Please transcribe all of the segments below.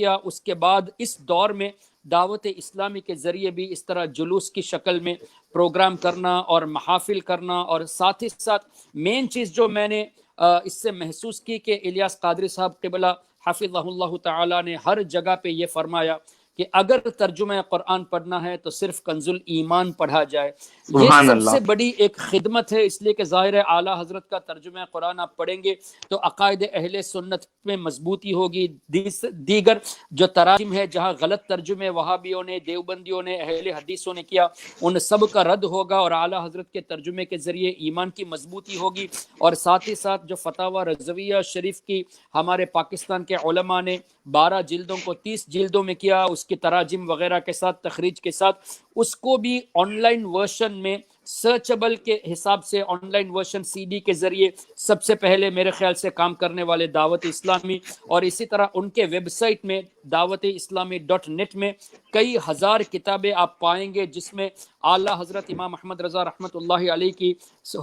کیا. اس کے بعد اس دور میں دعوت اسلامی کے ذریعے بھی اس طرح جلوس کی شکل میں پروگرام کرنا اور محافل کرنا، اور ساتھ ہی ساتھ مین چیز جو میں نے اس سے محسوس کی کہ الیاس قادری صاحب قبلہ حفظہ اللہ تعالی نے ہر جگہ پہ یہ فرمایا کہ اگر ترجمہ قرآن پڑھنا ہے تو صرف کنز الایمان پڑھا جائے. یہ سب سے بڑی ایک خدمت ہے، اس لیے کہ ظاہر ہے اعلیٰ حضرت کا ترجمہ قرآن آپ پڑھیں گے تو عقائد اہل سنت میں مضبوطی ہوگی. دیگر جو تراجم ہے جہاں غلط ترجمے وہابیوں نے، دیوبندیوں نے، اہل حدیثوں نے کیا، ان سب کا رد ہوگا اور اعلیٰ حضرت کے ترجمے کے ذریعے ایمان کی مضبوطی ہوگی. اور ساتھ ہی ساتھ جو فتاوی رضویہ شریف کی ہمارے پاکستان کے علماء نے 12 جلدوں کو 30 جلدوں میں کیا، اس کی تراجم وغیرہ کے ساتھ، تخریج کے ساتھ، اس کو بھی آن لائن ورژن میں سرچبل کے حساب سے online version C D کے ذریعے سب سے پہلے میرے خیال سے کام کرنے والے دعوت اسلامی. اور اسی طرح ان کے ویب سائٹ میں دعوت اسلامی .net میں کئی ہزار کتابیں آپ پائیں گے، جس میں اعلیٰ حضرت امام احمد رضا رحمۃ اللہ علیہ کی،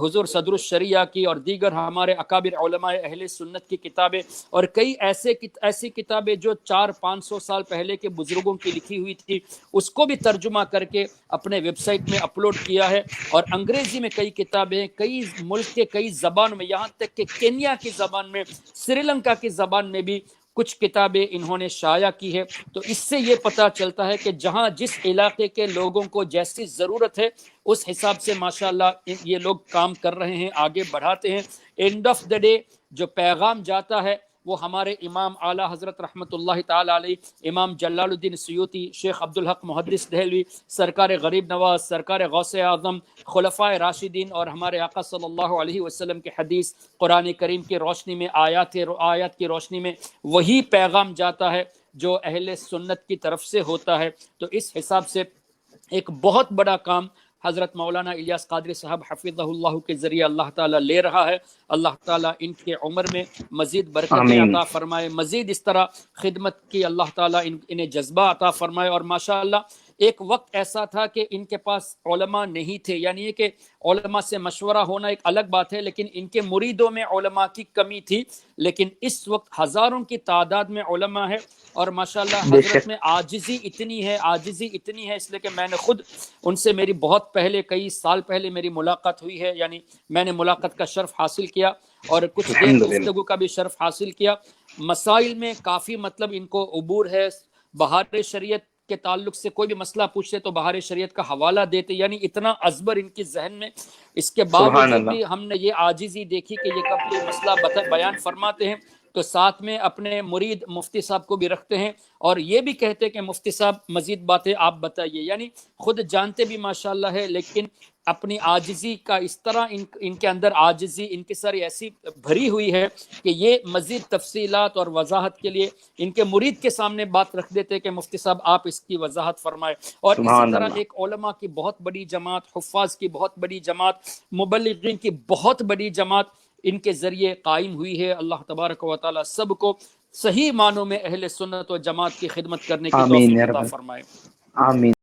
حضور صدر الشریعہ کی، اور دیگر ہمارے اکابر علماء اہل سنت کی کتابیں، اور کئی ایسی کتابیں جو 400-500 سال پہلے کے بزرگوں کی لکھی ہوئی تھی، اس کو بھی ترجمہ کر کے اپنے ویب سائٹ میں اپلوڈ کیا ہے. اور انگریزی میں کئی کتابیں، کئی ملک کے کئی زبان میں، یہاں تک کہ کینیا کی زبان میں، سری لنکا کی زبان میں بھی کچھ کتابیں انہوں نے شائع کی ہے. تو اس سے یہ پتہ چلتا ہے کہ جہاں جس علاقے کے لوگوں کو جیسی ضرورت ہے اس حساب سے ماشاءاللہ یہ لوگ کام کر رہے ہیں، آگے بڑھاتے ہیں. اینڈ آف دا ڈے جو پیغام جاتا ہے وہ ہمارے امام اعلیٰ حضرت رحمۃ اللہ تعالی علیہ، امام جلال الدین سیوطی، شیخ عبدالحق محدث دہلوی، سرکار غریب نواز، سرکار غوث اعظم، خلفائے راشدین، اور ہمارے آقا صلی اللہ علیہ وسلم کے حدیث، قرآن کریم کی روشنی میں، آیات کی روشنی میں وہی پیغام جاتا ہے جو اہل سنت کی طرف سے ہوتا ہے. تو اس حساب سے ایک بہت بڑا کام حضرت مولانا الیاس قادری صاحب حفظہ اللہ کے ذریعے اللہ تعالیٰ لے رہا ہے. اللہ تعالیٰ ان کے عمر میں مزید برکتیں عطا فرمائے، مزید اس طرح خدمت کی اللہ تعالیٰ انہیں جذبہ عطا فرمائے. اور ماشاءاللہ ایک وقت ایسا تھا کہ ان کے پاس علماء نہیں تھے، یعنی یہ کہ علماء سے مشورہ ہونا ایک الگ بات ہے، لیکن ان کے مریدوں میں علماء کی کمی تھی. لیکن اس وقت ہزاروں کی تعداد میں علماء ہے، اور ماشاءاللہ حضرت میں عاجزی اتنی ہے، اس لیے کہ میں نے خود ان سے میری بہت پہلے، کئی سال پہلے میری ملاقات ہوئی ہے، یعنی میں نے ملاقات کا شرف حاصل کیا اور کچھ دیر گفتگو کا بھی شرف حاصل کیا. مسائل میں کافی مطلب ان کو عبور ہے. بہار شریعت کے تعلق سے کوئی بھی مسئلہ پوچھتے تو بہار شریعت کا حوالہ دیتے، یعنی اتنا ازبر ان کی ذہن میں. اس کے باوجود بھی ہم نے یہ عاجزی دیکھی کہ یہ کب یہ مسئلہ بیان فرماتے ہیں تو ساتھ میں اپنے مرید مفتی صاحب کو بھی رکھتے ہیں، اور یہ بھی کہتے ہیں کہ مفتی صاحب مزید باتیں آپ بتائیے. یعنی خود جانتے بھی ماشاءاللہ ہے، لیکن اپنی عاجزی کا اس طرح ان کے اندر عاجزی، انکساری ایسی بھری ہوئی ہے کہ یہ مزید تفصیلات اور وضاحت کے لیے ان کے مرید کے سامنے بات رکھ دیتے کہ مفتی صاحب آپ اس کی وضاحت فرمائے. اور اسی طرح ایک علماء کی بہت بڑی جماعت، حفاظ کی بہت بڑی جماعت، مبلغین کی بہت بڑی جماعت ان کے ذریعے قائم ہوئی ہے. اللہ تبارک و تعالی سب کو صحیح معنوں میں اہل سنت و جماعت کی خدمت کرنے کی توفیق عطا فرمائے. آمین.